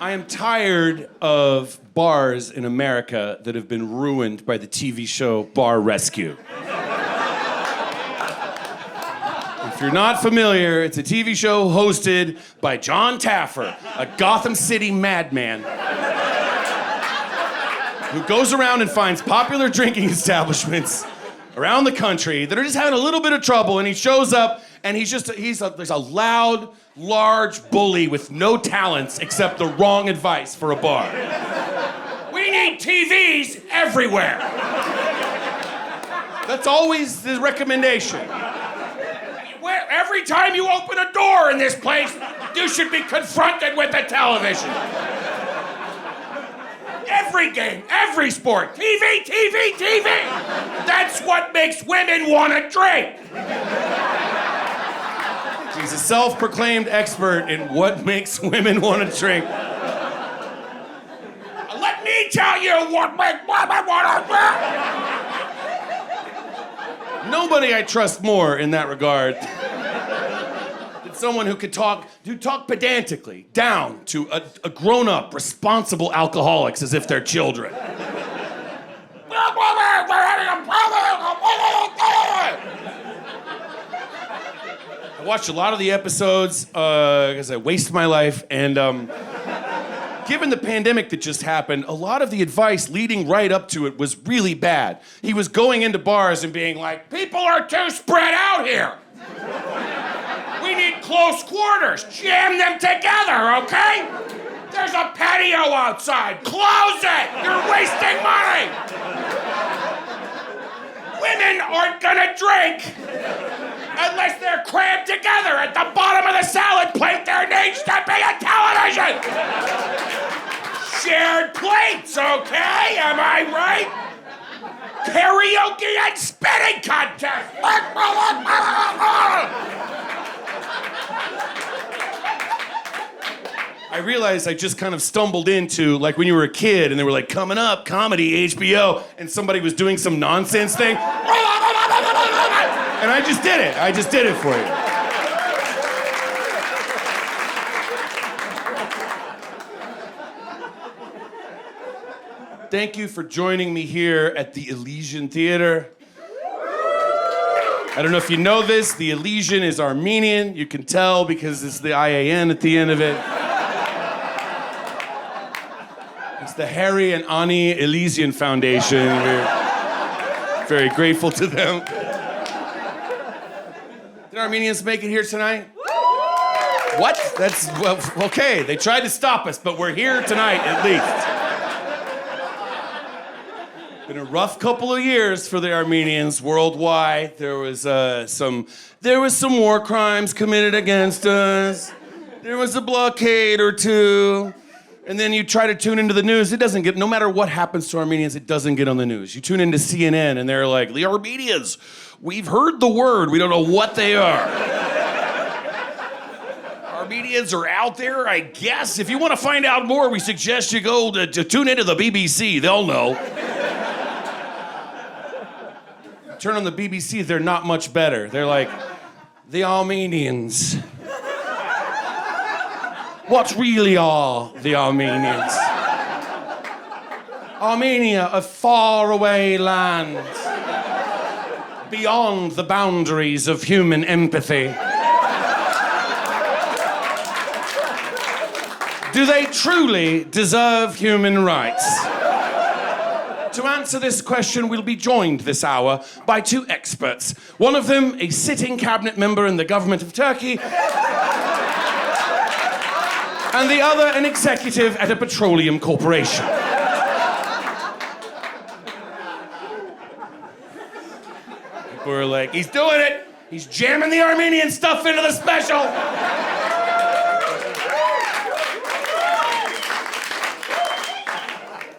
I am tired of bars in America that have been ruined by the TV show Bar Rescue. If you're not familiar, it's a TV show hosted by John Taffer, a Gotham City madman who goes around and finds popular drinking establishments around the country that are just having a little bit of trouble, and he shows up and there's a loud, large bully with no talents except the wrong advice for a bar. We need TVs everywhere. That's always the recommendation. Every time you open a door in this place, you should be confronted with a television. Every game, every sport, TV, TV, TV. That's what makes women want to drink. He's a self-proclaimed expert in what makes women want to drink. Let me tell you what makes women want to drink. Nobody I trust more in that regard than someone who could talk pedantically down to a grown-up, responsible alcoholics as if they're children. I watched a lot of the episodes because I waste my life, and given the pandemic that just happened, a lot of the advice leading right up to it was really bad. He was going into bars and being like, people are too spread out here. We need close quarters. Jam them together, okay? There's a patio outside. Close it. You're wasting money. Women aren't gonna drink unless they're crammed together at the bottom of the salad plate. There needs to be a television. Shared plates, okay? Am I right? Karaoke and spitting contest. I realized I just kind of stumbled into, like, when you were a kid and they were like, coming up, comedy, HBO, and somebody was doing some nonsense thing. And I just did it. I just did it for you. Thank you for joining me here at the Elysian Theater. I don't know if you know this, the Elysian is Armenian. You can tell because it's the IAN at the end of it. It's the Harry and Ani Elysian Foundation. We're very grateful to them. Did Armenians make it here tonight? What? That's, well, okay. They tried to stop us, but we're here tonight at least. Been a rough couple of years for the Armenians worldwide. There was some war crimes committed against us. There was a blockade or two. And then you try to tune into the news, it doesn't get, no matter what happens to Armenians, it doesn't get on the news. You tune into CNN and they're like, the Armenians, we've heard the word, we don't know what they are. Armenians are out there, I guess. If you want to find out more, we suggest you go to tune into the BBC, they'll know. Turn on the BBC, they're not much better. They're like, the Armenians. What really are the Armenians? Armenia, a faraway land, beyond the boundaries of human empathy. Do they truly deserve human rights? To answer this question, we'll be joined this hour by two experts. One of them, a sitting cabinet member in the government of Turkey, and the other, an executive at a petroleum corporation. People are like, he's doing it. He's jamming the Armenian stuff into the special.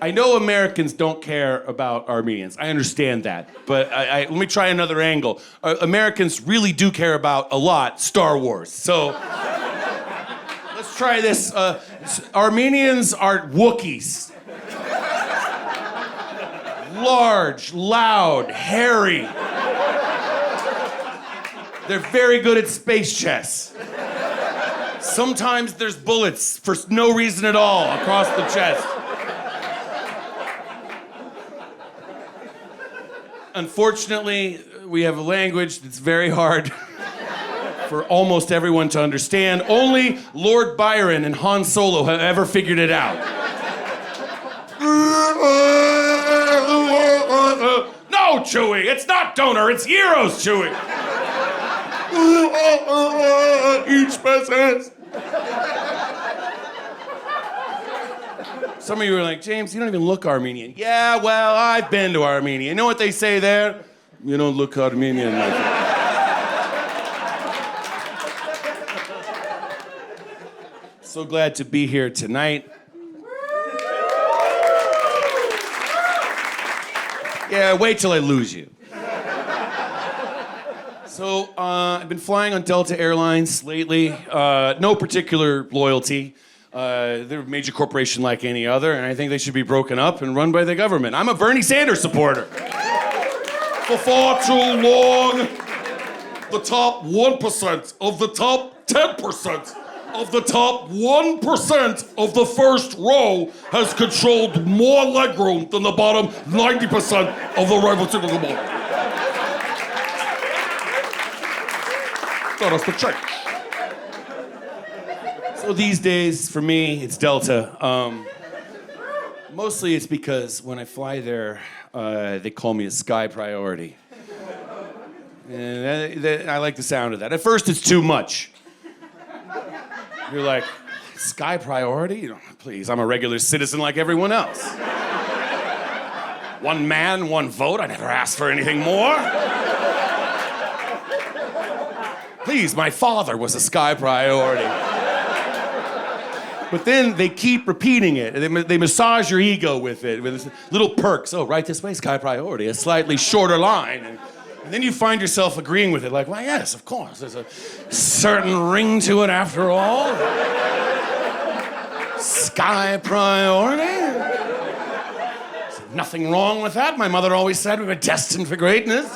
I know Americans don't care about Armenians. I understand that. But let me try another angle. Americans really do care about a lot Star Wars. So let's try this. Armenians are Wookiees. Large, loud, hairy. They're very good at space chess. Sometimes there's bullets for no reason at all across the chest. Unfortunately, we have a language that's very hard for almost everyone to understand. Only Lord Byron and Han Solo have ever figured it out. No, Chewie, it's not donor, it's Heroes, Chewie. Each person. Some of you are like, James, you don't even look Armenian. Yeah, well, I've been to Armenia. You know what they say there? You don't look Armenian like that. So glad to be here tonight. Yeah, wait till I lose you. So, I've been flying on Delta Airlines lately. No particular loyalty. They're a major corporation like any other, and I think they should be broken up and run by the government. I'm a Bernie Sanders supporter. For far too long, the top 1% of the top 10% of the top 1% of the first row has controlled more legroom than the bottom 90% of the right particular ball. That is the check. So these days, for me, it's Delta. Mostly it's because when I fly there, they call me a sky priority. And I like the sound of that. At first, it's too much. You're like, sky priority? Please, I'm a regular citizen like everyone else. One man, one vote. I never asked for anything more. Please, my father was a sky priority. But then they keep repeating it. They massage your ego with it, with little perks. Oh, right this way, sky priority. A slightly shorter line. And then you find yourself agreeing with it, like, well, yes, of course. There's a certain ring to it after all. Sky priority. There's nothing wrong with that. My mother always said we were destined for greatness.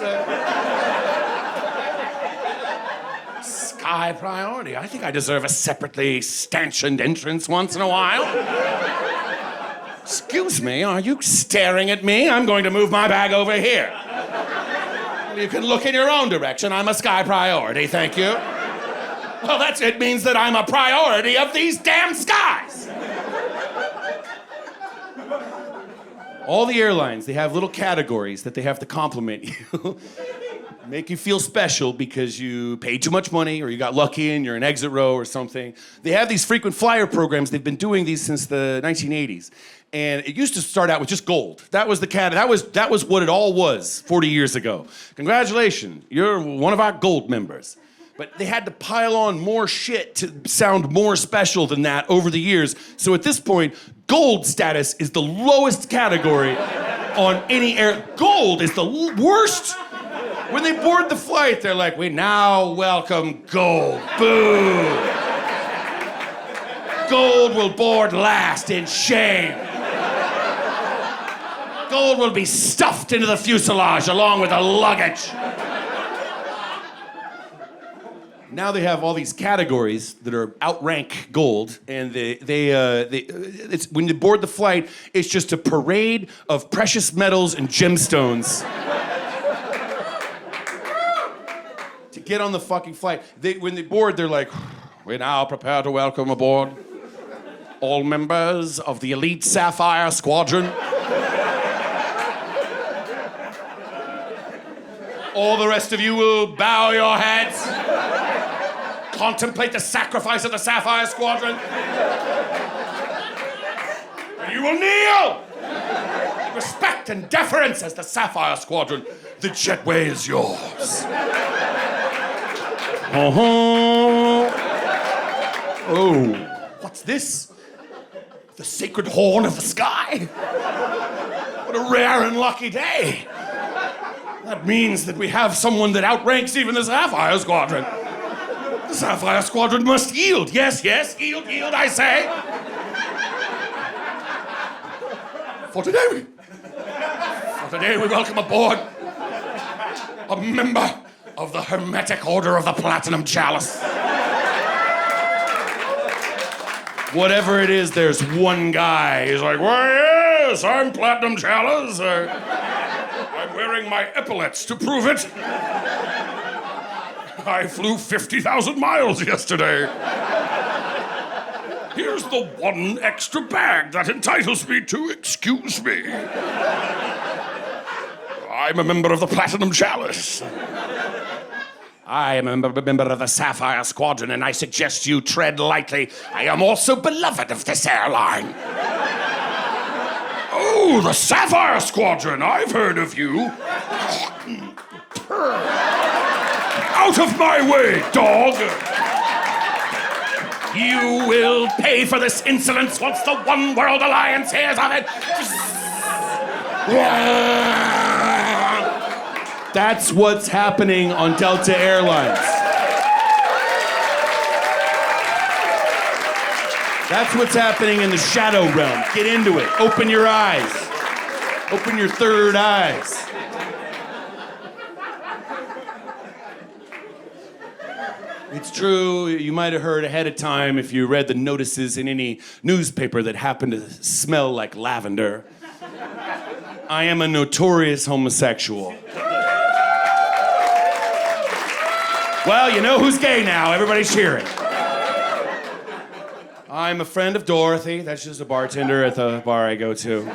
Sky priority. I think I deserve a separately stanchioned entrance once in a while. Excuse me, are you staring at me? I'm going to move my bag over here. You can look in your own direction. I'm a sky priority, thank you. Well, it means that I'm a priority of these damn skies. All the airlines, they have little categories that they have to compliment you. Make you feel special because you paid too much money or you got lucky and you're in exit row or something. They have these frequent flyer programs. They've been doing these since the 1980s. And it used to start out with just gold. That was the that was what it all was 40 years ago. Congratulations, you're one of our gold members. But they had to pile on more shit to sound more special than that over the years. So at this point, gold status is the lowest category on any air. Gold is the worst. When they board the flight, they're like, we now welcome gold. Boo. Gold will board last in shame. Gold will be stuffed into the fuselage along with the luggage. Now they have all these categories that are outrank gold, and it's when you board the flight, it's just a parade of precious metals and gemstones. To get on the fucking flight, when they board, they're like, we now prepare to welcome aboard all members of the elite Sapphire Squadron. All the rest of you will bow your heads. Contemplate the sacrifice of the Sapphire Squadron. And you will kneel in respect and deference as the Sapphire Squadron. The jetway is yours. Oh, what's this? The sacred horn of the sky? What a rare and lucky day. That means that we have someone that outranks even the Sapphire Squadron. The Sapphire Squadron must yield. Yes, yes, yield, I say. For today we welcome aboard a member of the Hermetic Order of the Platinum Chalice. Whatever it is, there's one guy. He's like, well, yes, I'm Platinum Chalice. I'm wearing my epaulets to prove it. I flew 50,000 miles yesterday. Here's the one extra bag that entitles me to excuse me. I'm a member of the Platinum Chalice. I am a member of the Sapphire Squadron, and I suggest you tread lightly. I am also beloved of this airline. Oh, the Sapphire Squadron! I've heard of you. Out of my way, dog! You will pay for this insolence once the One World Alliance hears of it. That's what's happening on Delta Airlines. That's what's happening in the shadow realm. Get into it. Open your eyes. Open your third eyes. It's true, you might have heard ahead of time if you read the notices in any newspaper that happened to smell like lavender. I am a notorious homosexual. Well, you know who's gay now. Everybody's cheering. I'm a friend of Dorothy. That's just a bartender at the bar I go to.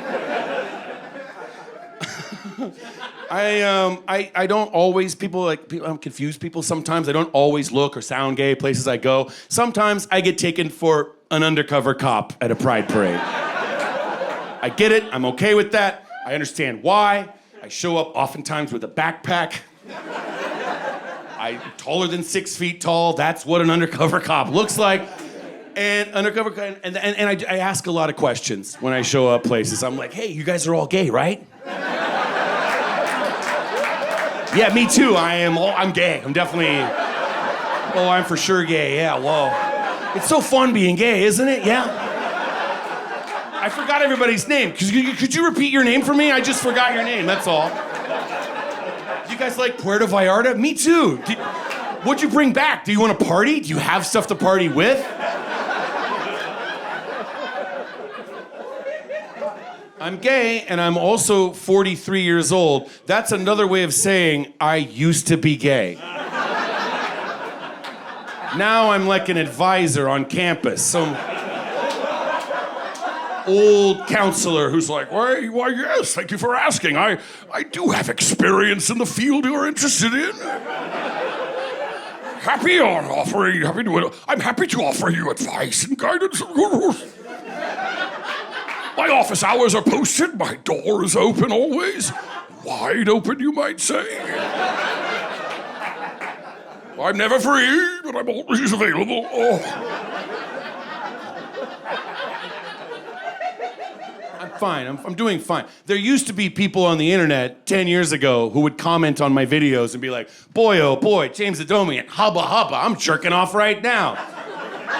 I don't always, I'm confused people sometimes. I don't always look or sound gay places I go. Sometimes I get taken for an undercover cop at a pride parade. I get it. I'm okay with that. I understand why. I show up oftentimes with a backpack. I'm taller than 6 feet tall. That's what an undercover cop looks like. And I ask a lot of questions when I show up places. I'm like, hey, you guys are all gay, right? Yeah, me too. I'm gay. I'm definitely... Oh, I'm for sure gay. Yeah, whoa. It's so fun being gay, isn't it? Yeah. I forgot everybody's name. Could you repeat your name for me? I just forgot your name, that's all. Do you guys like Puerto Vallarta? Me too. What'd you bring back? Do you want to party? Do you have stuff to party with? I'm gay, and I'm also 43 years old. That's another way of saying I used to be gay. Now I'm like an advisor on campus, some old counselor who's like, why, yes, thank you for asking. I do have experience in the field you're interested in. I'm happy to offer you advice and guidance. My office hours are posted. My door is open always. Wide open, you might say. I'm never free, but I'm always available. Oh. I'm fine. I'm doing fine. There used to be people on the internet 10 years ago who would comment on my videos and be like, boy, oh boy, James Adomian, hubba hubba, I'm jerking off right now.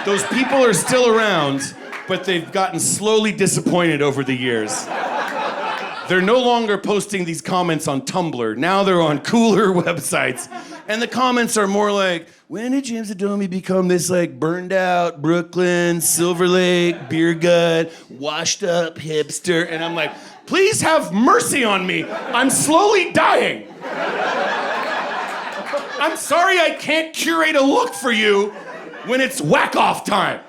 Those people are still around, but they've gotten slowly disappointed over the years. They're no longer posting these comments on Tumblr. Now they're on cooler websites. And the comments are more like, when did James Adomian become this like burned out Brooklyn, Silver Lake, beer gut, washed up hipster? And I'm like, please have mercy on me. I'm slowly dying. I'm sorry I can't curate a look for you when it's whack-off time.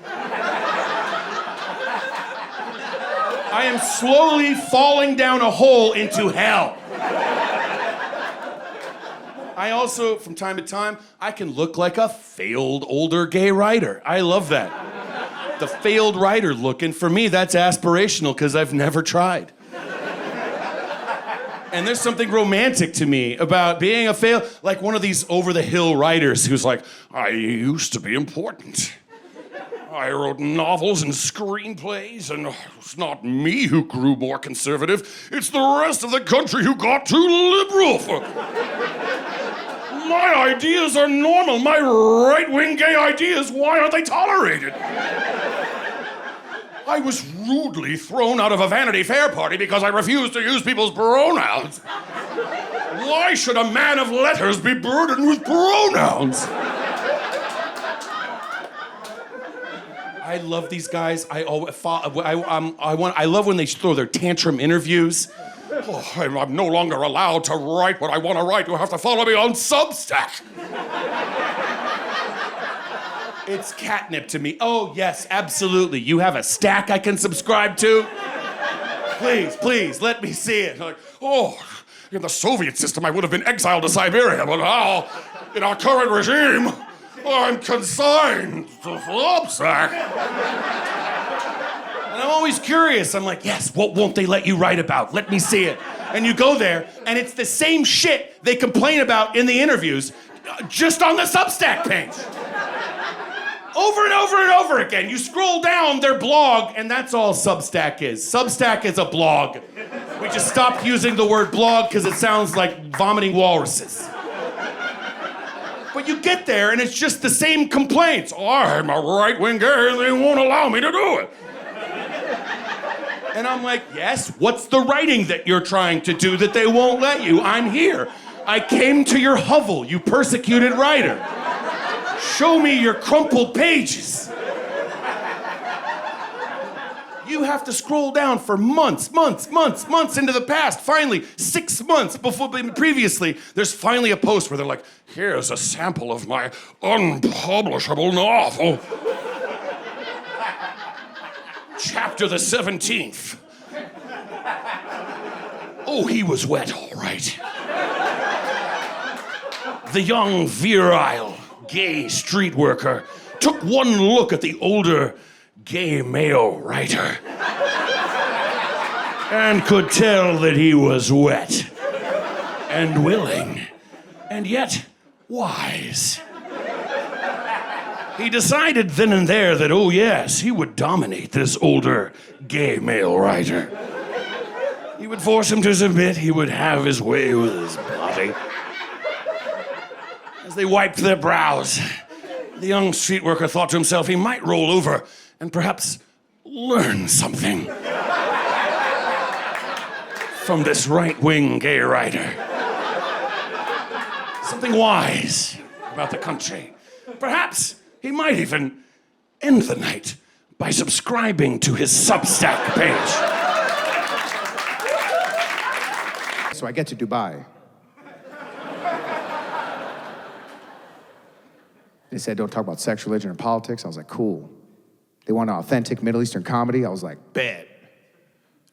I am slowly falling down a hole into hell. I also, from time to time, I can look like a failed older gay writer. I love that. The failed writer look, and for me, that's aspirational because I've never tried. And there's something romantic to me about being a like one of these over-the-hill writers who's like, I used to be important. I wrote novels and screenplays, and it's not me who grew more conservative. It's the rest of the country who got too liberal. My ideas are normal. My right-wing gay ideas, why aren't they tolerated? I was rudely thrown out of a Vanity Fair party because I refused to use people's pronouns. Why should a man of letters be burdened with pronouns? I love these guys. I love when they throw their tantrum interviews. Oh, I'm no longer allowed to write what I want to write. You have to follow me on Substack. It's catnip to me. Oh, yes, absolutely. You have a stack I can subscribe to? Please, let me see it. Like, oh, in the Soviet system, I would have been exiled to Siberia, but now, in our current regime, I'm consigned to Substack. And I'm always curious. I'm like, yes, what won't they let you write about? Let me see it. And you go there, and it's the same shit they complain about in the interviews, just on the Substack page. Over and over and over again. You scroll down their blog, and that's all Substack is. Substack is a blog. We just stopped using the word blog because it sounds like vomiting walruses. But you get there, and it's just the same complaints. Oh, I'm a right-wing gay, and they won't allow me to do it. And I'm like, yes, what's the writing that you're trying to do that they won't let you? I'm here. I came to your hovel, you persecuted writer. Show me your crumpled pages. You have to scroll down for months into the past. Finally, 6 months previously, there's finally a post where they're like, here's a sample of my unpublishable novel. Chapter the 17th. Oh, he was wet, all right. The young, virile, gay street worker took one look at the older, gay male writer and could tell that he was wet and willing and yet wise. He decided then and there that, oh yes, he would dominate this older, gay male writer. He would force him to submit. He would have his way with his body. As they wiped their brows, the young street worker thought to himself he might roll over and perhaps learn something from this right-wing gay writer. Something wise about the country. Perhaps he might even end the night by subscribing to his Substack page. So I get to Dubai. They said, don't talk about sex, religion, or politics. I was like, cool. They want an authentic Middle Eastern comedy. I was like, bet.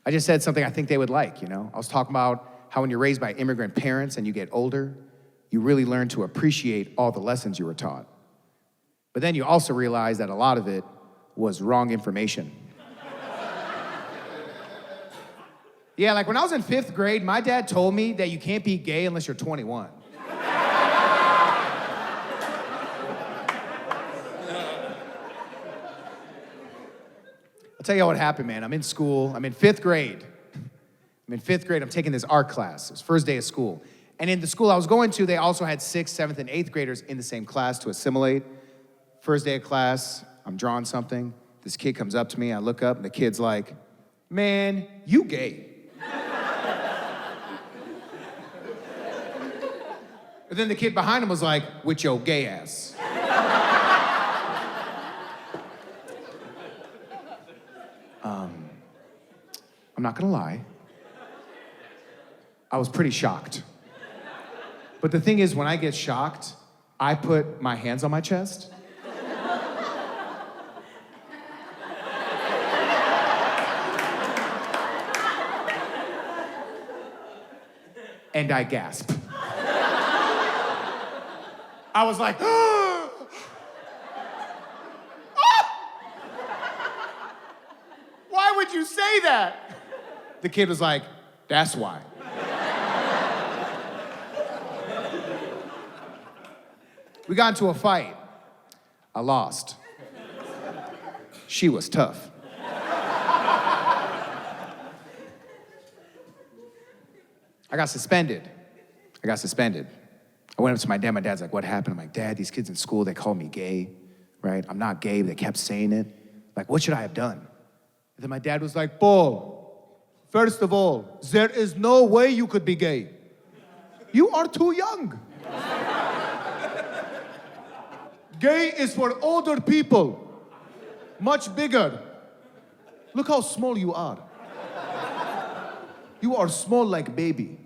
I just said something I think they would like, you know? I was talking about how when you're raised by immigrant parents and you get older, you really learn to appreciate all the lessons you were taught. But then you also realize that a lot of it was wrong information. Yeah, like when I was in 5th grade, my dad told me that you can't be gay unless you're 21. I'll tell you what happened, man. I'm in school. I'm in 5th grade. I'm taking this art class. It was first day of school. And in the school I was going to, they also had 6th, 7th, and 8th graders in the same class to assimilate. First day of class, I'm drawing something. This kid comes up to me. I look up, and the kid's like, man, you gay. And then the kid behind him was like, with your gay ass. I'm not gonna lie. I was pretty shocked. But the thing is, when I get shocked, I put my hands on my chest. And I gasp. I was like, ah! Why would you say that? The kid was like, that's why. We got into a fight. I lost. She was tough. I got suspended. I went up to my dad. My dad's like, what happened? I'm like, Dad, these kids in school, they call me gay, right? I'm not gay, but they kept saying it. Like, what should I have done? And then my dad was like, Paul, first of all, there is no way you could be gay. You are too young. Gay is for older people. Much bigger. Look how small you are. You are small like baby.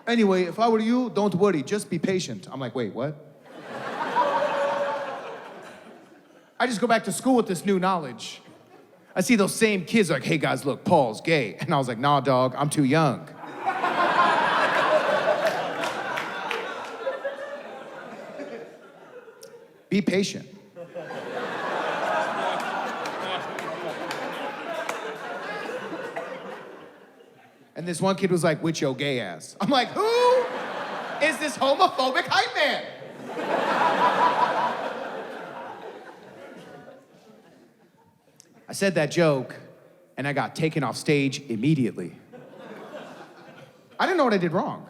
Anyway, if I were you, don't worry, just be patient. I'm like, wait, what? I just go back to school with this new knowledge. I see those same kids like, hey guys, look, Paul's gay. And I was like, nah, dog, I'm too young. Be patient. And this one kid was like, with your gay ass. I'm like, who is this homophobic hype man? I said that joke, and I got taken off stage immediately. I didn't know what I did wrong.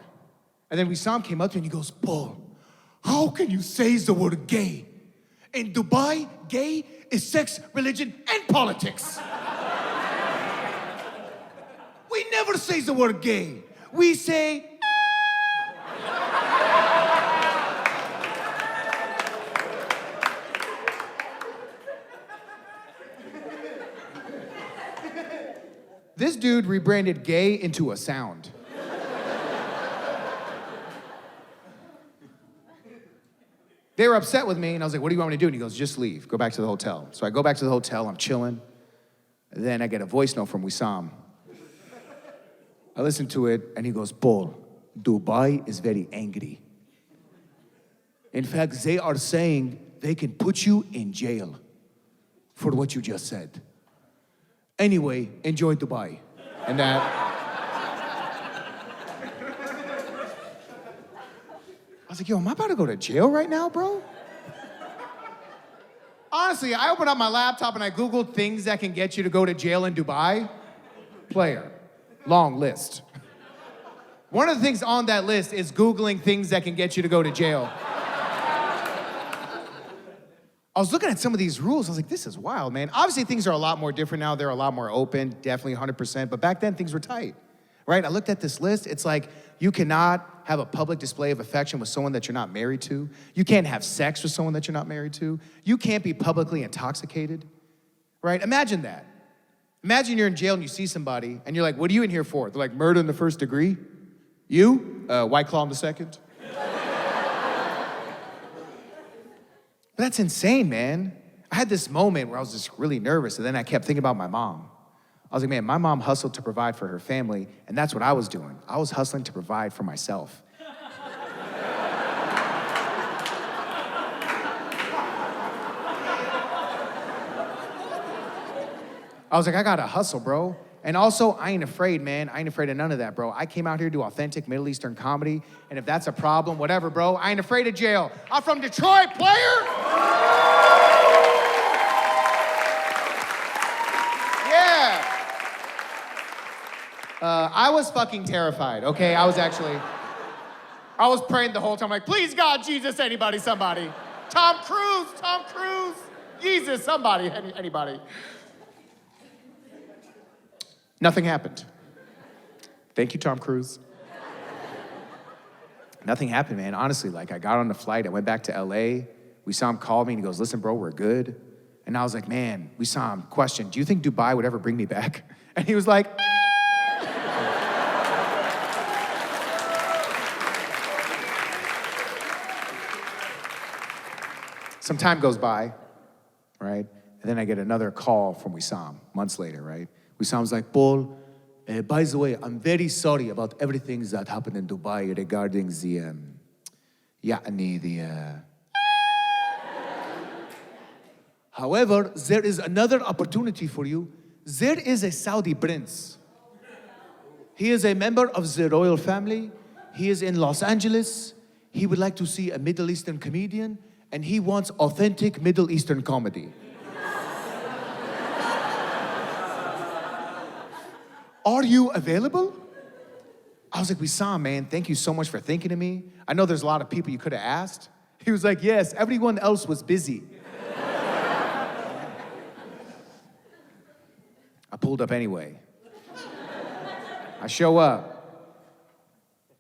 And then Wissam came up to me and he goes, Paul, how can you say the word gay? In Dubai, gay is sex, religion, and politics. We never say the word gay. We say... This dude rebranded gay into a sound. They were upset with me, and I was like, what do you want me to do? And he goes, just leave, go back to the hotel. So I go back to the hotel, I'm chilling. And then I get a voice note from Wissam. I listen to it, and he goes, Paul, Dubai is very angry. In fact, they are saying they can put you in jail for what you just said. Anyway, enjoy Dubai. And that... I was like, yo, am I about to go to jail right now, bro? Honestly, I opened up my laptop and I Googled things that can get you to go to jail in Dubai. Player. Long list. One of the things on that list is Googling things that can get you to go to jail. I was looking at some of these rules. I was like, this is wild, man. Obviously, things are a lot more different now. They're a lot more open, definitely 100%. But back then, things were tight, right? I looked at this list. It's like, you cannot have a public display of affection with someone that you're not married to. You can't have sex with someone that you're not married to. You can't be publicly intoxicated, right? Imagine that. Imagine you're in jail and you see somebody, and you're like, what are you in here for? They're like, murder in the first degree. You? White Claw in the second. But that's insane, man. I had this moment where I was just really nervous, and then I kept thinking about my mom. I was like, man, my mom hustled to provide for her family, and that's what I was doing. I was hustling to provide for myself. I was like, I gotta hustle, bro. And also, I ain't afraid, man. I ain't afraid of none of that, bro. I came out here to do authentic Middle Eastern comedy, and if that's a problem, whatever, bro. I ain't afraid of jail. I'm from Detroit, player! Yeah. I was fucking terrified, okay? I was praying the whole time, like, please, God, Jesus, anybody, somebody. Tom Cruise, Jesus, somebody, anybody. Nothing happened. Thank you, Tom Cruise. Nothing happened, man. Honestly, like, I got on the flight, I went back to LA. Wissam called me and he goes, listen, bro, we're good. And I was like, man, Wissam, question, do you think Dubai would ever bring me back? And he was like, Some time goes by, right? And then I get another call from Wissam months later, right? Wissam's like, Paul, by the way, I'm very sorry about everything that happened in Dubai regarding the, However, there is another opportunity for you. There is a Saudi prince. He is a member of the royal family. He is in Los Angeles. He would like to see a Middle Eastern comedian, and he wants authentic Middle Eastern comedy. Are you available? I was like, Wissam, man, thank you so much for thinking of me. I know there's a lot of people you could have asked. He was like, yes, everyone else was busy. I pulled up anyway. I show up,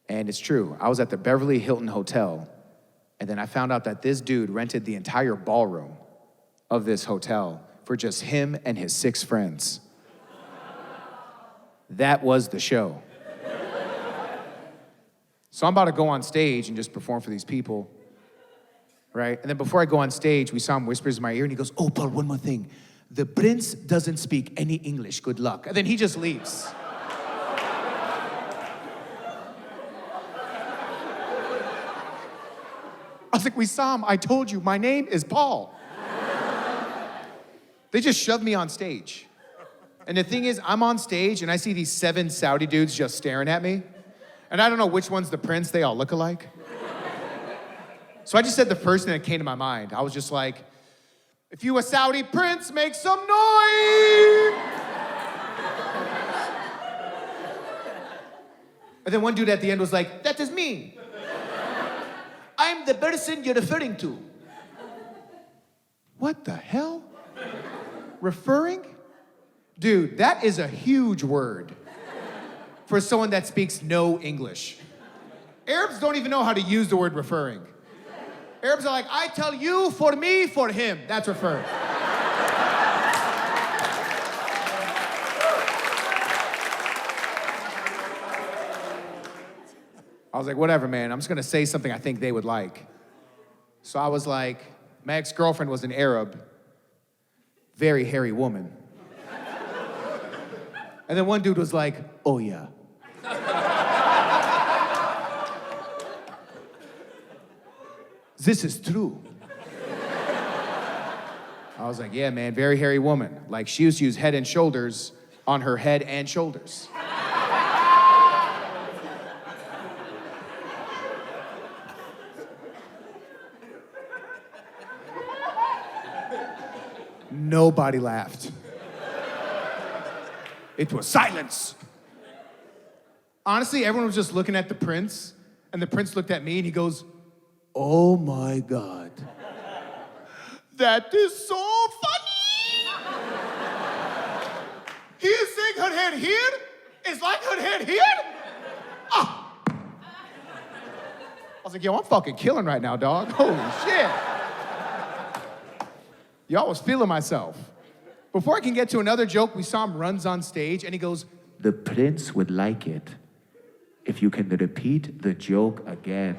and it's true. I was at the Beverly Hilton Hotel And then I found out that this dude rented the entire ballroom of this hotel for just him and his 6 friends. That was the show. So I'm about to go on stage and just perform for these people, right? And then before I go on stage, we saw him whispers in my ear, and he goes, "Oh, Paul, one more thing. The prince doesn't speak any English. Good luck." And then he just leaves. I was like, "Wissam, I told you, my name is Paul." They just shoved me on stage. And the thing is, I'm on stage and I see these 7 Saudi dudes just staring at me. And I don't know which one's the prince, they all look alike. So I just said the first thing that came to my mind. I was just like, "If you a Saudi prince, make some noise!" And then one dude at the end was like, "That is me. I'm the person you're referring to." What the hell? Referring? Dude, that is a huge word for someone that speaks no English. Arabs don't even know how to use the word referring. Arabs are like, "I tell you, for me, for him." That's referring. I was like, "Whatever, man. I'm just gonna say something I think they would like." So I was like, my ex-girlfriend was an Arab, very hairy woman. And then one dude was like, "Oh yeah." "This is true." I was like, "Yeah, man, very hairy woman." Like, she used to use Head and Shoulders on her head and shoulders. Nobody laughed. It was silence. Honestly, everyone was just looking at the prince, and the prince looked at me and he goes, "Oh my God. That is so funny." He is saying her head here is like her head here? Ah. I was like, "Yo, I'm fucking killing right now, dog. Holy shit." Y'all was feeling myself. Before I can get to another joke, we saw him runs on stage and he goes, "The prince would like it if you can repeat the joke again."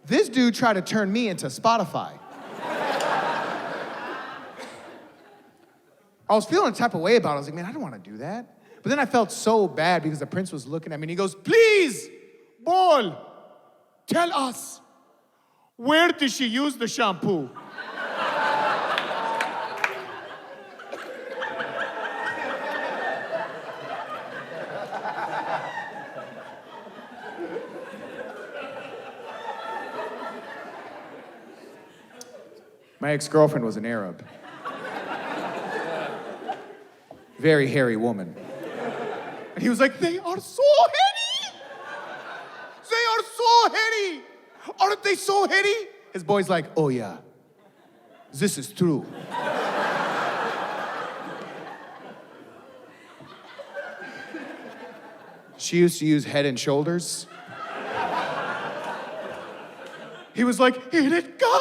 This dude tried to turn me into Spotify. I was feeling a type of way about it. I was like, "Man, I don't want to do that." But then I felt so bad because the prince was looking at me and he goes, "Please, Paul, tell us, where did she use the shampoo?" My ex-girlfriend was an Arab. Very hairy woman. And he was like, "They are so hairy! They are so hairy! Aren't they so hairy?" His boy's like, "Oh yeah, this is true." She used to use Head and Shoulders. He was like, "Here it comes."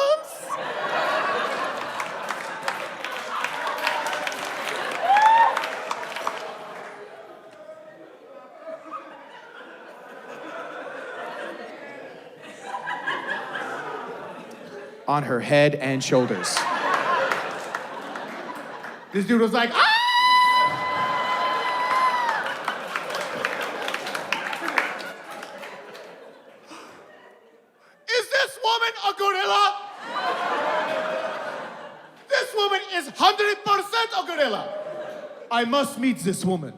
On her head and shoulders. This dude was like, "Ah!" Is this woman a gorilla? This woman is 100% a gorilla. I must meet this woman.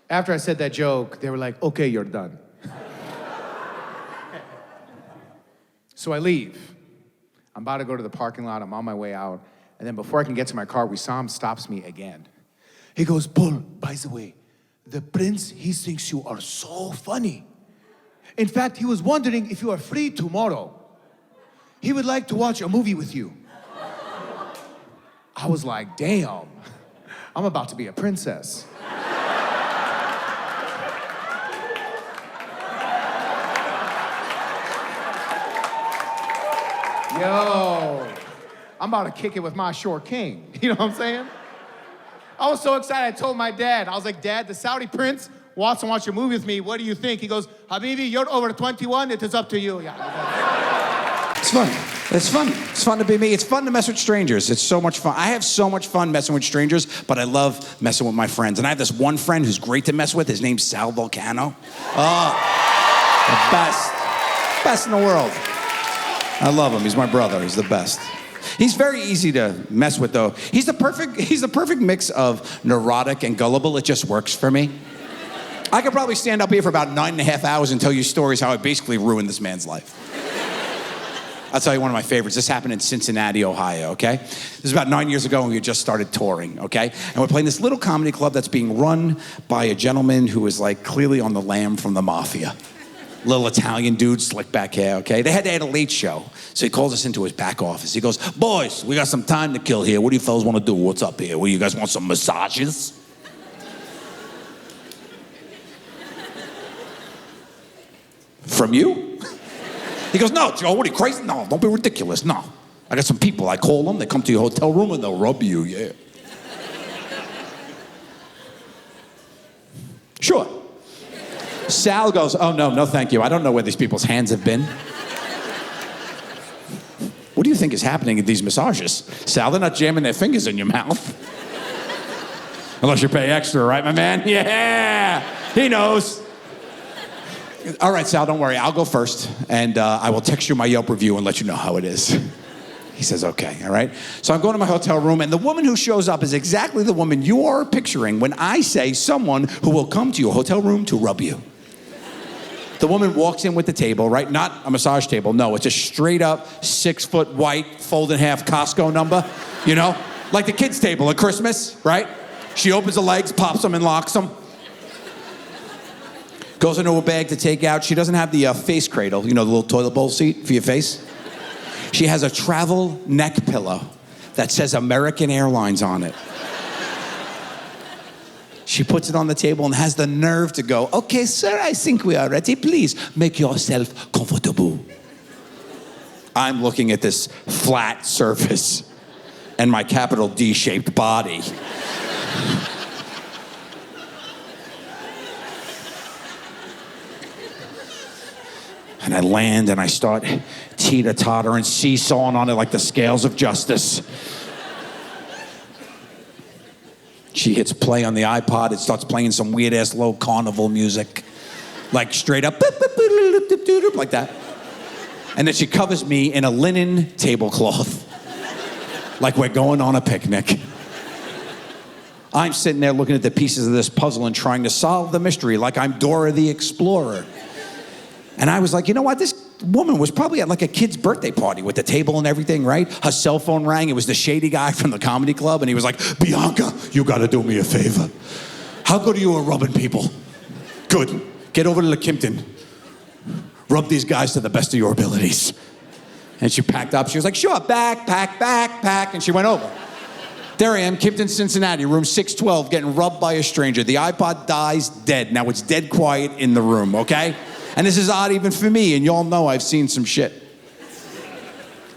After I said that joke, they were like, "Okay, you're done." So I leave. I'm about to go to the parking lot. I'm on my way out. And then before I can get to my car, Wissam stops me again. He goes, "Paul, by the way, the prince, he thinks you are so funny. In fact, he was wondering if you are free tomorrow. He would like to watch a movie with you. I was like, damn, I'm about to be a princess. Yo, I'm about to kick it with my short king. You know what I'm saying? I was so excited, I told my dad. I was like, Dad, the Saudi prince wants to watch a movie with me. What do you think? He goes, Habibi, you're over 21. It is up to you. Yeah. It's fun. It's fun. It's fun to be me. It's fun to mess with strangers. It's so much fun. I have so much fun messing with strangers, but I love messing with my friends. And I have this one friend who's great to mess with. His name's Sal Volcano. Oh, the best. Best in the world. I love him. He's my brother. He's the best. He's very easy to mess with, though. He's the perfect mix of neurotic and gullible. It just works for me. I could probably stand up here for about 9.5 hours and tell you stories how I basically ruined this man's life. I'll tell you one of my favorites. This happened in Cincinnati, Ohio, okay? This was about 9 years ago, and we had just started touring, okay? And we're playing this little comedy club that's being run by a gentleman who is, like, clearly on the lam from the mafia. Little Italian dude, slick back hair, okay? They had a late show, so he calls us into his back office. He goes, boys, we got some time to kill here. What do you fellas want to do? What's up here? Well, you guys want some massages? From you? He goes, no, Joe, what are you, crazy? No, don't be ridiculous, no. I got some people, I call them, they come to your hotel room and they'll rub you, yeah. Sure. Sal goes, oh, no, thank you. I don't know where these people's hands have been. What do you think is happening at these massages? Sal, they're not jamming their fingers in your mouth. Unless you pay extra, right, my man? Yeah, he knows. All right, Sal, don't worry. I'll go first, and I will text you my Yelp review and let you know how it is. He says, okay, all right? So I'm going to my hotel room, and the woman who shows up is exactly the woman you are picturing when I say someone who will come to your hotel room to rub you. The woman walks in with the table, right? Not a massage table. No, it's a straight up 6-foot white, fold in half Costco number, you know? Like the kids' table at Christmas, right? She opens the legs, pops them, and locks them. Goes into a bag to take out. She doesn't have the face cradle, you know, the little toilet bowl seat for your face. She has a travel neck pillow that says American Airlines on it. She puts it on the table and has the nerve to go, okay, sir, I think we are ready. Please make yourself comfortable. I'm looking at this flat surface and my capital D-shaped body. And I land and I start teeter-tottering, seesawing on it like the scales of justice. She hits play on the iPod. It starts playing some weird-ass low carnival music. Like straight up, like that. And then she covers me in a linen tablecloth. Like we're going on a picnic. I'm sitting there looking at the pieces of this puzzle and trying to solve the mystery like I'm Dora the Explorer. And I was like, you know what? This woman was probably at like a kid's birthday party with the table and everything, right? Her cell phone rang. It was the shady guy from the comedy club. And he was like, Bianca, you got to do me a favor. How good are you at rubbing people? Good. Get over to the Kimpton. Rub these guys to the best of your abilities. And she packed up. She was like, sure, back. And she went over. There I am, Kimpton, Cincinnati, room 612, getting rubbed by a stranger. The iPod dies dead. Now it's dead quiet in the room, okay? And this is odd even for me, and y'all know I've seen some shit.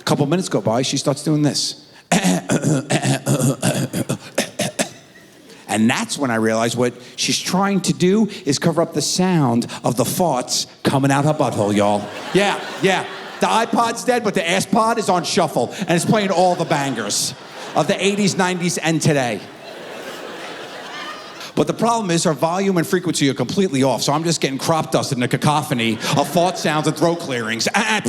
A couple minutes go by, she starts doing this. And that's when I realized what she's trying to do is cover up the sound of the farts coming out her butthole, y'all. Yeah. The iPod's dead, but the ass pod is on shuffle, and it's playing all the bangers of the 80s, 90s, and today. But the problem is her volume and frequency are completely off, so I'm just getting crop dusted in a cacophony of fart sounds and throat clearings. I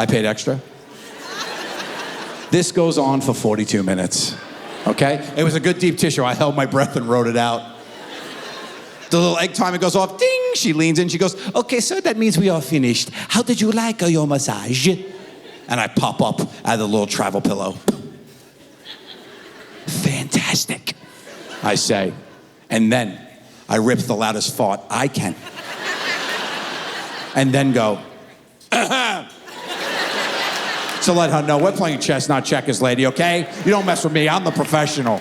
paid extra. This goes on for 42 minutes, okay? It was a good deep tissue. I held my breath and wrote it out. The little egg timer goes off, ding! She leans in, she goes, okay, sir, that means we are finished. How did you like your massage? And I pop up out of the little travel pillow. fantastic, I say. And then I rip the loudest fart I can. And then go, to let her know we're playing chess, not checkers, lady, okay? You don't mess with me, I'm the professional.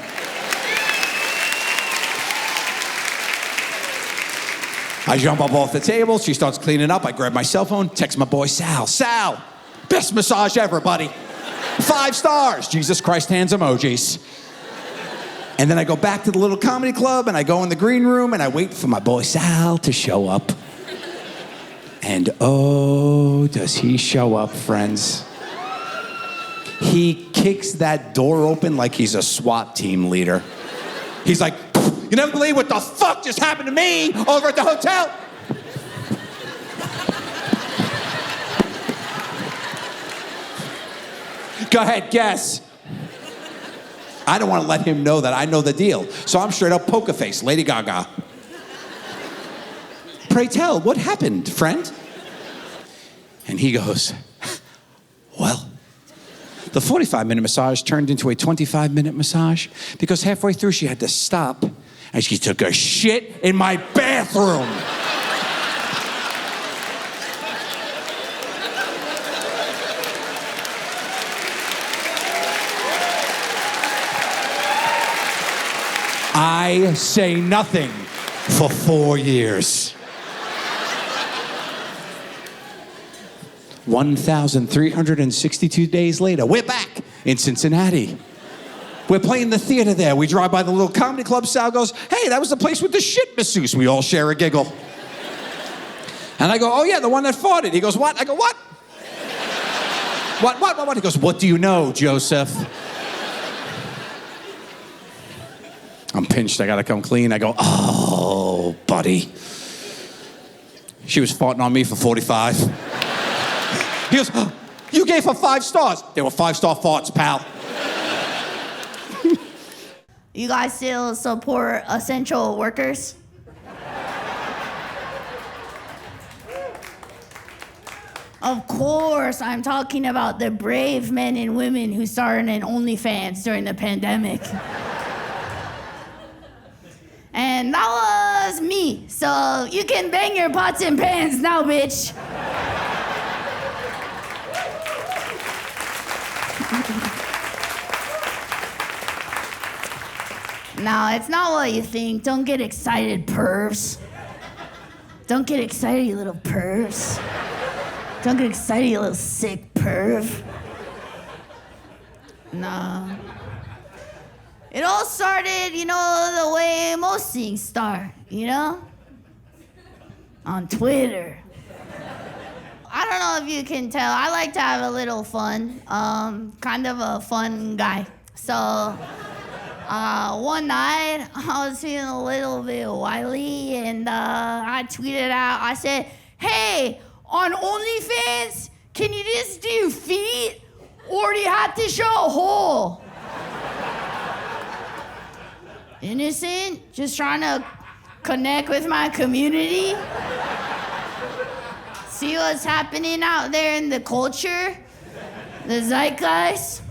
I jump up off the table, she starts cleaning up, I grab my cell phone, text my boy Sal. Sal, best massage ever, buddy. 5 stars, Jesus Christ hands emojis. And then I go back to the little comedy club and I go in the green room and I wait for my boy Sal to show up. And oh, does he show up, friends. He kicks that door open like he's a SWAT team leader. He's like, you never believe what the fuck just happened to me over at the hotel? Go ahead, guess. I don't want to let him know that I know the deal. So I'm straight up poker face, Lady Gaga. Pray tell, what happened, friend? And he goes, well, the 45-minute massage turned into a 25-minute massage because halfway through she had to stop and she took a shit in my bathroom. I say nothing for 4 years. 1,362 days later, we're back in Cincinnati. We're playing the theater there. We drive by the little comedy club. Sal goes, hey, that was the place with the shit masseuse. We all share a giggle. And I go, oh yeah, the one that farted. He goes, what? I go, what? What? He goes, what do you know, Joseph? I'm pinched, I gotta come clean. I go, oh, buddy. She was farting on me for 45. He goes, oh, you gave her 5 stars. They were 5-star farts, pal. You guys still support essential workers? Of course, I'm talking about the brave men and women who started an OnlyFans during the pandemic. And that was me. So you can bang your pots and pans now, bitch. No, it's not what you think. Don't get excited, pervs. Don't get excited, you little pervs. Don't get excited, you little sick perv. No. It all started, the way most things start, On Twitter. I don't know if you can tell. I like to have a little fun. Kind of a fun guy. So, one night, I was feeling a little bit wily, and I tweeted out, I said, hey, on OnlyFans, can you just do feet, or do you have to show a hole? Innocent, just trying to connect with my community. See what's happening out there in the culture, the zeitgeist.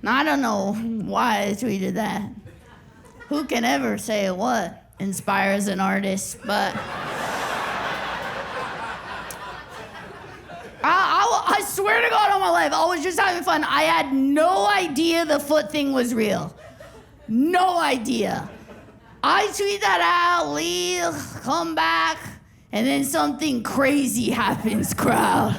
Now, I don't know why I tweeted that. Who can ever say what inspires an artist, but I swear to God on my life, I was just having fun. I had no idea the foot thing was real. No idea. I tweet that out, leave, come back, and then something crazy happens, crowd.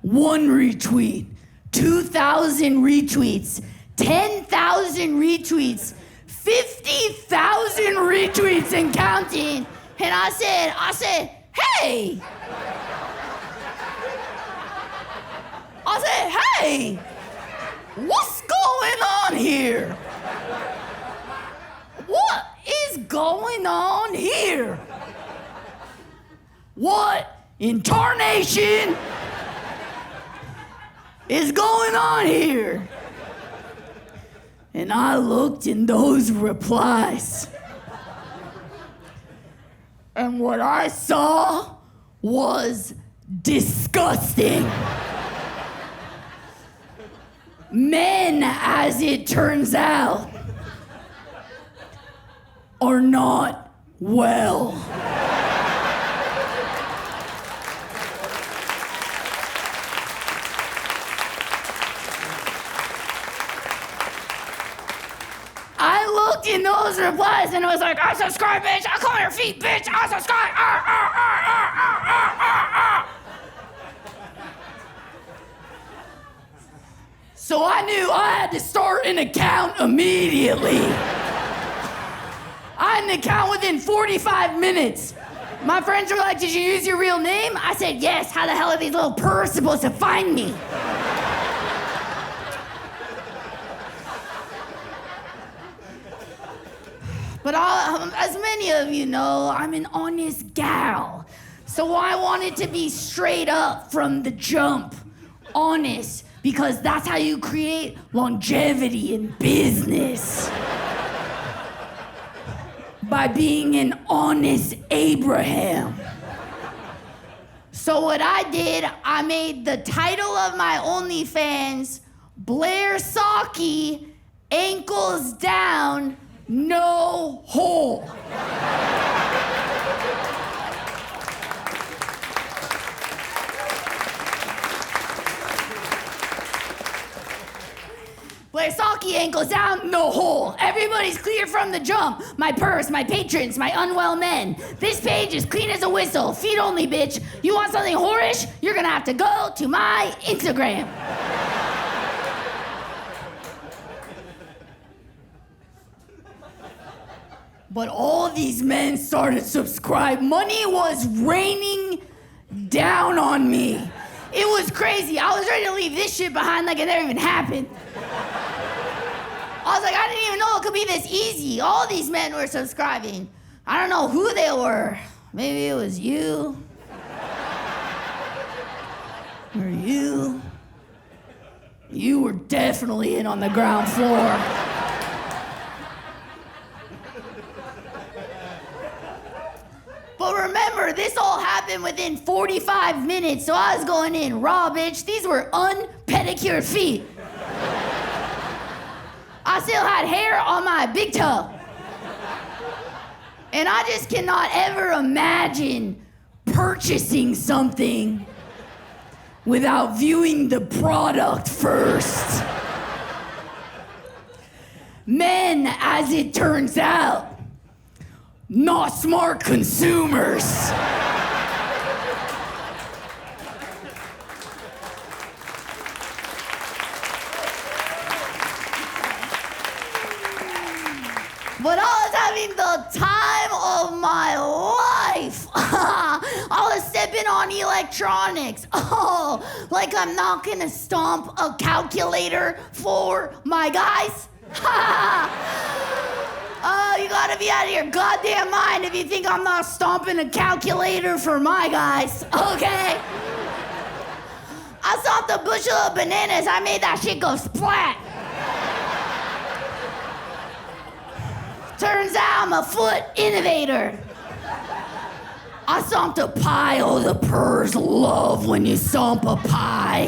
1 retweet, 2,000 retweets, 10,000 retweets, 50,000 retweets and counting. And I said, hey. Hey, what's going on here? What is going on here? What in tarnation is going on here? And I looked in those replies, and what I saw was disgusting. Men, as it turns out. are not well. I looked in those replies and I was like, I subscribe, bitch. I call your feet, bitch. I subscribe. So I knew I had to start an account immediately. I had an account within 45 minutes. My friends were like, did you use your real name? I said, yes. How the hell are these little pervs supposed to find me? But as many of you know, I'm an honest gal. So I wanted to be straight up from the jump. Honest. Because that's how you create longevity in business. By being an honest Abraham. So what I did, I made the title of my OnlyFans, Blair Socci, ankles down, no hole. Blair Socci, ankles down, no hole. Everybody's clear from the jump. My purse, my patrons, my unwell men. This page is clean as a whistle. Feet only, bitch. You want something whorish? You're gonna have to go to my Instagram. But all these men started subscribing. Money was raining down on me. It was crazy. I was ready to leave this shit behind like it never even happened. I was like, I didn't even know it could be this easy. All these men were subscribing. I don't know who they were. Maybe it was you. Or you. You were definitely in on the ground floor. But remember, this all happened within 45 minutes, so I was going in raw, bitch. These were unpedicured feet. I still had hair on my big toe. And I just cannot ever imagine purchasing something without viewing the product first. Men, as it turns out, not smart consumers. But I was having the time of my life. I was stepping on electronics. Oh, like I'm not gonna stomp a calculator for my guys. Oh, you gotta be out of your goddamn mind if you think I'm not stomping a calculator for my guys, okay? I stomped a bushel of bananas. I made that shit go splat. Turns out I'm a foot innovator. I stomped a pie. Oh, the purrs love when you stomp a pie.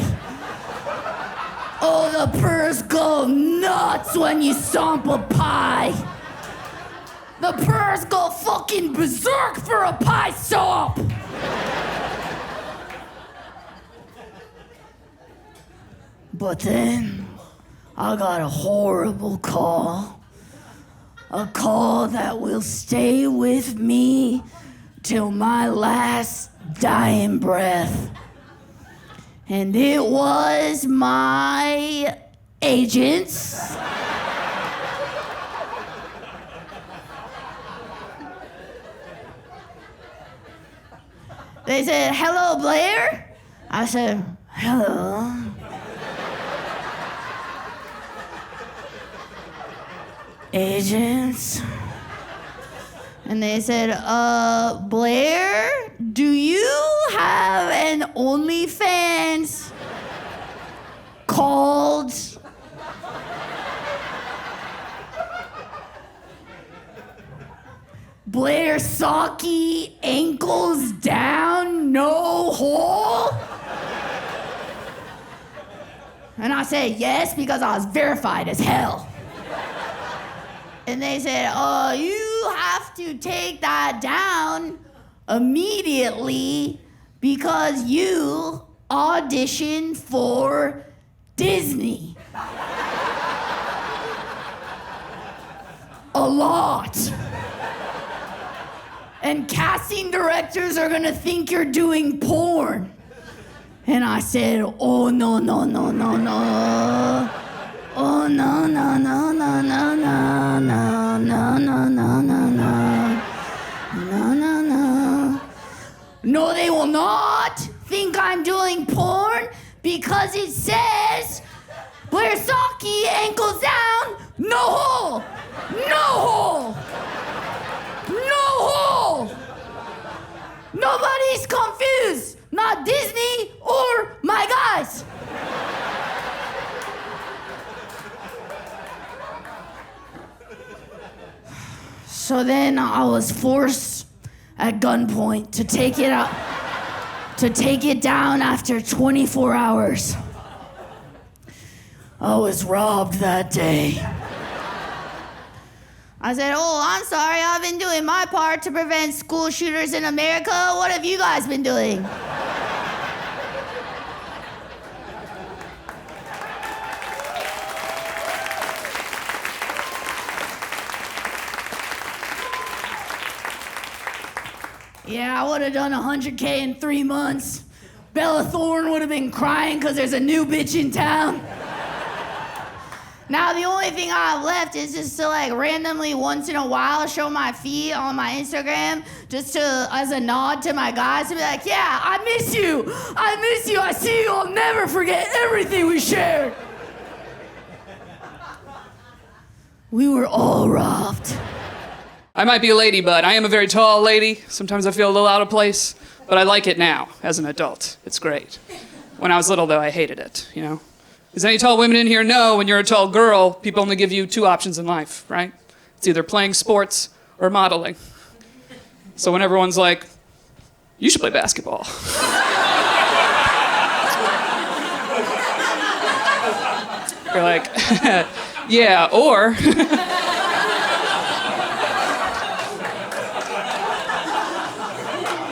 Oh, the purrs go nuts when you stomp a pie. The purrs go fucking berserk for a pie stomp. But then I got a horrible call. A call that will stay with me till my last dying breath. And it was my agents. They said, hello, Blair? I said, hello. Agents? And they said, Blair, do you have an OnlyFans called Blair Socci, ankles down, no hole? And I said yes, because I was verified as hell. And they said, you you have to take that down immediately because you auditioned for Disney. A lot. And casting directors are gonna think you're doing porn. And I said, oh, no, no, no, no, no. Oh, no, no, no, no, no, no, no, no, no, no, no, no. No, no, no. No, they will not think I'm doing porn because it says Blair Socci, ankles down, no hole. No hole. No hole. Nobody's confused. Not Disney or my guys. So then I was forced at gunpoint to take it out, to take it down after 24 hours. I was robbed that day. I said, oh, I'm sorry, I've been doing my part to prevent school shooters in America. What have you guys been doing? Yeah, I would have done 100K in 3 months. Bella Thorne would have been crying because there's a new bitch in town. Now the only thing I have left is just to like randomly once in a while show my feet on my Instagram just to as a nod to my guys to be like, yeah, I miss you. I miss you. I see you. I'll never forget everything we shared. We were all robbed. I might be a lady, but I am a very tall lady. Sometimes I feel a little out of place, but I like it now as an adult. It's great. When I was little, though, I hated it, you know? Does any tall women in here know when you're a tall girl, people only give you 2 options in life, right? It's either playing sports or modeling. So when everyone's like, you should play basketball. You're like, yeah, or...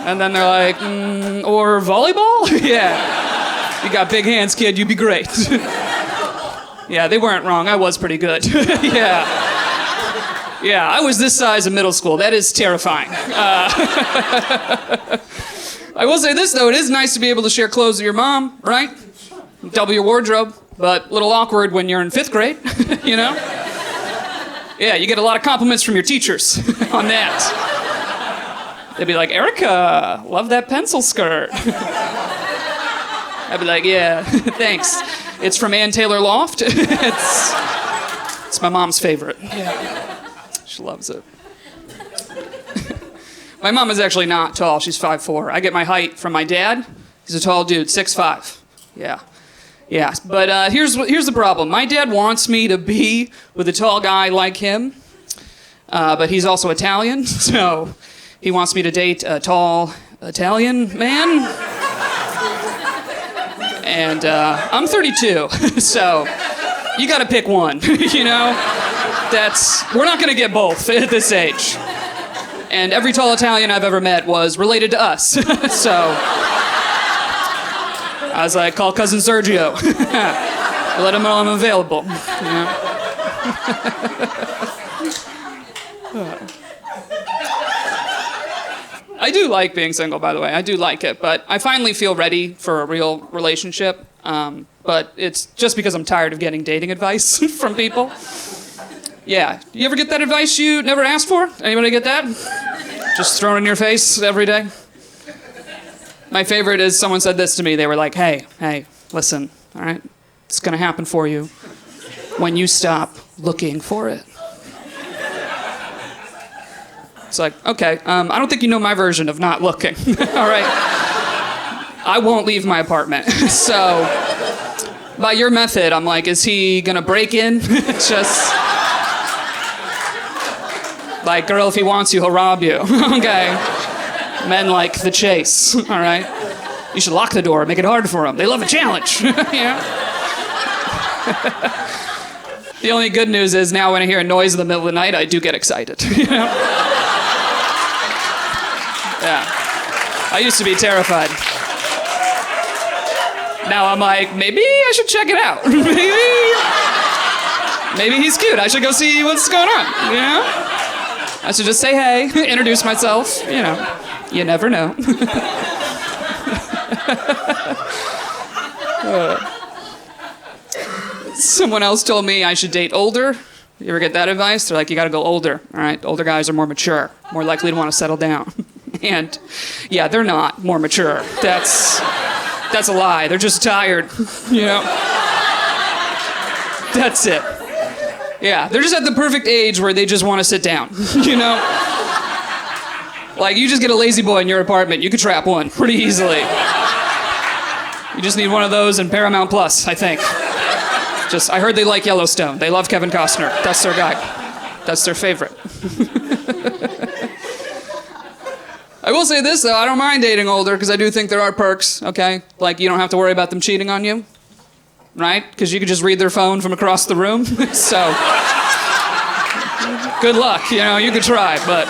And then they're like, or volleyball? Yeah. You got big hands, kid, you'd be great. Yeah, they weren't wrong. I was pretty good. Yeah. Yeah, I was this size in middle school. That is terrifying. I will say this, though. It is nice to be able to share clothes with your mom, right? Double your wardrobe, but a little awkward when you're in 5th grade, you know? Yeah, you get a lot of compliments from your teachers on that. They'd be like, Erica, love that pencil skirt. I'd be like, yeah, thanks. It's from Ann Taylor Loft. It's my mom's favorite. Yeah. She loves it. My mom is actually not tall. She's 5'4". I get my height from my dad. He's a tall dude, 6'5". Yeah. Yeah, but here's the problem. My dad wants me to be with a tall guy like him, but he's also Italian, so... He wants me to date a tall Italian man. And I'm 32, so you gotta pick one, you know? We're not gonna get both at this age. And every tall Italian I've ever met was related to us. So I was like, call cousin Sergio. Let him know I'm available, you know? I do like being single, by the way. I do like it, but I finally feel ready for a real relationship. But it's just because I'm tired of getting dating advice from people. Yeah. You ever get that advice you never asked for? Anybody get that? Just thrown in your face every day? My favorite is someone said this to me. They were like, hey, listen, all right? It's gonna happen for you when you stop looking for it. It's like, okay, I don't think you know my version of not looking, all right? I won't leave my apartment. So, by your method, I'm like, is he gonna break in? Just, like, girl, if he wants you, he'll rob you, okay? Men like the chase, all right? You should lock the door, make it hard for them. They love a challenge, you know? The only good news is now when I hear a noise in the middle of the night, I do get excited. You know? Yeah. I used to be terrified. Now I'm like, maybe I should check it out. Maybe he's cute. I should go see what's going on, you know? I should just say hey, introduce myself, you know. You never know. Someone else told me I should date older. You ever get that advice? They're like, you gotta go older, all right? Older guys are more mature, more likely to want to settle down. And yeah, they're not more mature. That's a lie. They're just tired, you know? That's it. Yeah, they're just at the perfect age where they just want to sit down, you know? Like, you just get a lazy boy in your apartment, you could trap one pretty easily. You just need one of those and Paramount Plus, I think. I heard they like Yellowstone. They love Kevin Costner. That's their guy. That's their favorite. I will say this, though. I don't mind dating older because I do think there are perks, okay? Like, you don't have to worry about them cheating on you, right? Because you could just read their phone from across the room. So, good luck. You know, you could try, but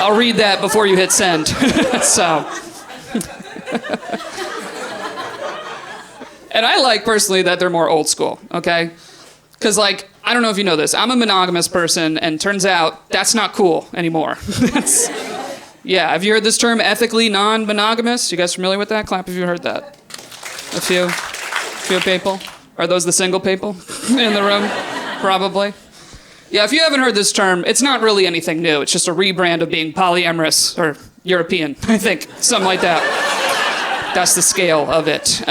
I'll read that before you hit send. So. And I like, personally, that they're more old school, okay? Because, like, I don't know if you know this. I'm a monogamous person, and turns out that's not cool anymore. Yeah, have you heard this term, ethically non-monogamous? You guys familiar with that? Clap if you heard that. A few people? Are those the single people in the room? Probably. Yeah, if you haven't heard this term, it's not really anything new. It's just a rebrand of being polyamorous, or European, I think. Something like that. That's the scale of it.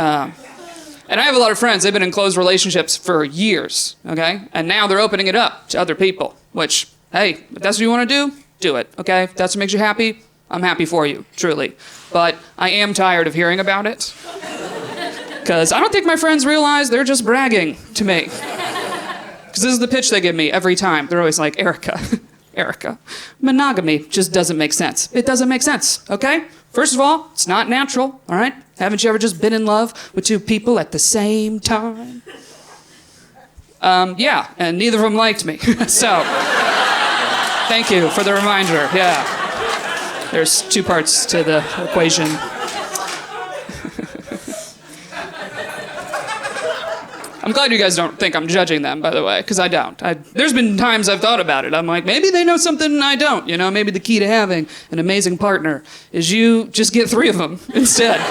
And I have a lot of friends, they've been in closed relationships for years, okay? And now they're opening it up to other people, which, hey, if that's what you want to do it, okay? If that's what makes you happy, I'm happy for you, truly. But I am tired of hearing about it. Because I don't think my friends realize they're just bragging to me. Because this is the pitch they give me every time. They're always like, Erica, monogamy just doesn't make sense. It doesn't make sense, okay? First of all, it's not natural, all right? Haven't you ever just been in love with two people at the same time? Yeah, and neither of them liked me. So, thank you for the reminder, yeah. There's two parts to the equation. I'm glad you guys don't think I'm judging them, by the way, because I don't. There's been times I've thought about it. I'm like, maybe they know something I don't, you know? Maybe the key to having an amazing partner is you just get 3 of them instead.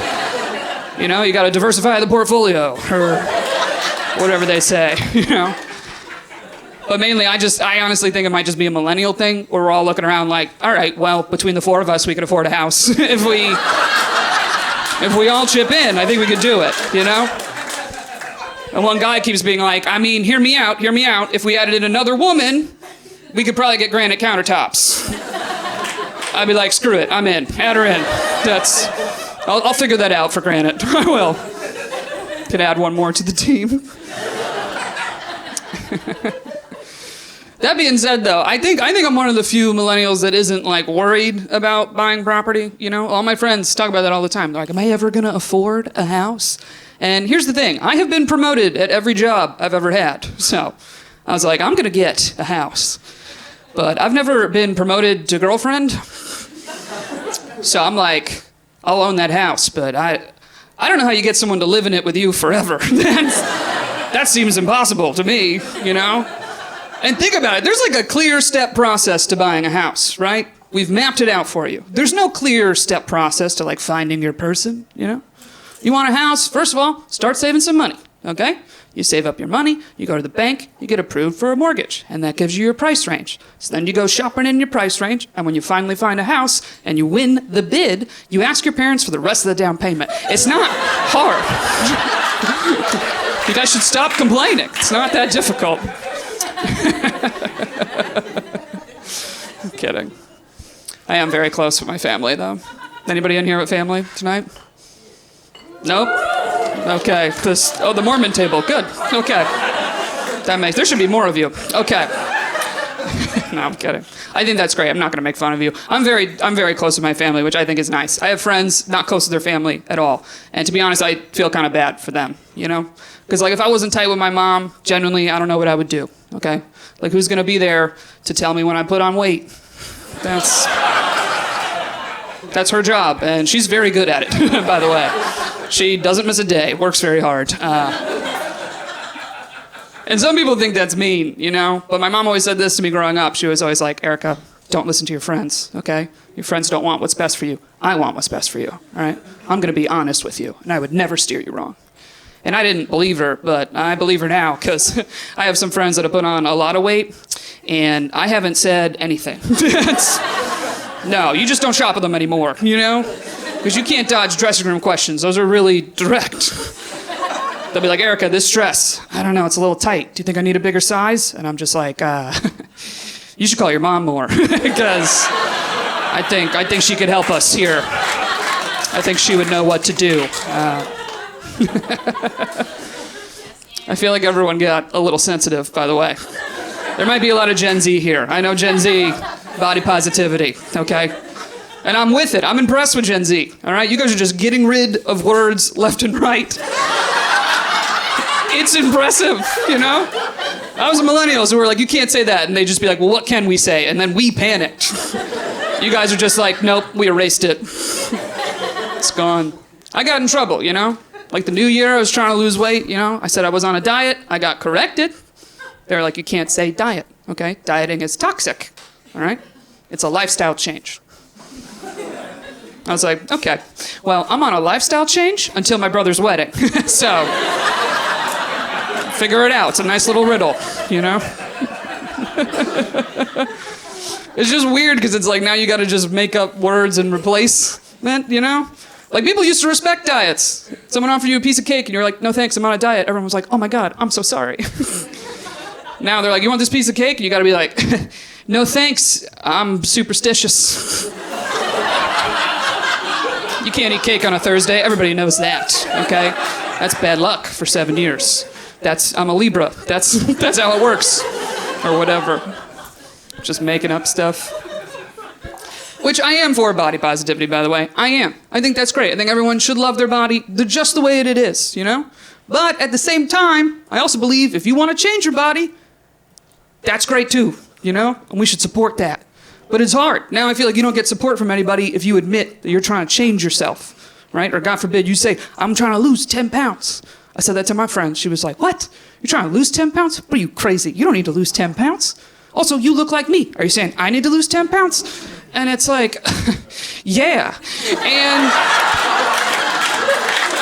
You know, you got to diversify the portfolio, or whatever they say, you know? But mainly, I honestly think it might just be a millennial thing, where we're all looking around like, all right, well, between the 4 of us, we could afford a house. If we all chip in, I think we could do it, you know? And one guy keeps being like, I mean, hear me out. If we added in another woman, we could probably get granite countertops. I'd be like, screw it, I'm in. Add her in. I'll figure that out for granite. I will. Could add one more to the team. That being said, though, I think I'm one of the few millennials that isn't, like, worried about buying property, you know? All my friends talk about that all the time. They're like, am I ever gonna afford a house? And here's the thing, I have been promoted at every job I've ever had. So I was like, I'm gonna get a house. But I've never been promoted to girlfriend. So I'm like, I'll own that house, but I don't know how you get someone to live in it with you forever. That seems impossible to me, you know? And think about it, there's like a clear step process to buying a house, right? We've mapped it out for you. There's no clear step process to like finding your person, you know? You want a house, first of all, start saving some money, okay? You save up your money, you go to the bank, you get approved for a mortgage, and that gives you your price range. So then you go shopping in your price range, and when you finally find a house and you win the bid, you ask your parents for the rest of the down payment. It's not hard. You guys should stop complaining. It's not that difficult. I'm kidding. I am very close with my family, though. Anybody in here with family tonight? Nope? Okay. The Mormon table. Good. Okay. There should be more of you. Okay. No, I'm kidding. I think that's great. I'm not going to make fun of you. I'm very close to my family, which I think is nice. I have friends not close to their family at all. And to be honest, I feel kind of bad for them, you know? Because, like, if I wasn't tight with my mom, genuinely, I don't know what I would do, okay? Like, who's going to be there to tell me when I put on weight? That's her job, and she's very good at it, by the way. She doesn't miss a day, works very hard. And some people think that's mean, you know? But my mom always said this to me growing up. She was always like, Erica, don't listen to your friends, okay? Your friends don't want what's best for you. I want what's best for you, all right? I'm going to be honest with you, and I would never steer you wrong. And I didn't believe her, but I believe her now, because I have some friends that have put on a lot of weight, and I haven't said anything. No, you just don't shop with them anymore, you know? Because you can't dodge dressing room questions. Those are really direct. They'll be like, Erica, this dress, I don't know, it's a little tight. Do you think I need a bigger size? And I'm just like, you should call your mom more, because I think she could help us here. I think she would know what to do. I feel like everyone got a little sensitive, by the way. There might be a lot of Gen Z here. I know Gen Z, body positivity, okay? And I'm with it. I'm impressed with Gen Z, all right? You guys are just getting rid of words left and right. It's impressive, you know? I was a millennials who were like, you can't say that. And they'd just be like, well, what can we say? And then we panicked. You guys are just like, nope, we erased it. It's gone. I got in trouble, you know? Like the new year, I was trying to lose weight, you know? I said I was on a diet. I got corrected. They were like, you can't say diet, okay? Dieting is toxic, all right? It's a lifestyle change. I was like, okay, well, I'm on a lifestyle change until my brother's wedding. So, figure it out. It's a nice little riddle, you know? It's just weird because it's like now you gotta just make up words and replace that, you know? Like people used to respect diets. Someone offered you a piece of cake and you're like, no thanks, I'm on a diet. Everyone was like, oh my God, I'm so sorry. Now they're like, you want this piece of cake? And you gotta be like, no thanks, I'm superstitious. You can't eat cake on a Thursday. Everybody knows that, okay? That's bad luck for 7 years. I'm a Libra. That's how it works. Or whatever. Just making up stuff. Which I am for body positivity, by the way. I am. I think that's great. I think everyone should love their body just the way it is, you know? But at the same time, I also believe if you want to change your body, that's great too, you know? And we should support that. But it's hard. Now I feel like you don't get support from anybody if you admit that you're trying to change yourself, right? Or God forbid, you say, I'm trying to lose 10 pounds. I said that to my friend. She was like, what? You're trying to lose 10 pounds? What are you, crazy? You don't need to lose 10 pounds. Also, you look like me. Are you saying I need to lose 10 pounds? And it's like, yeah. And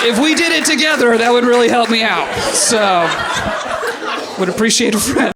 if we did it together, that would really help me out. So, would appreciate a friend.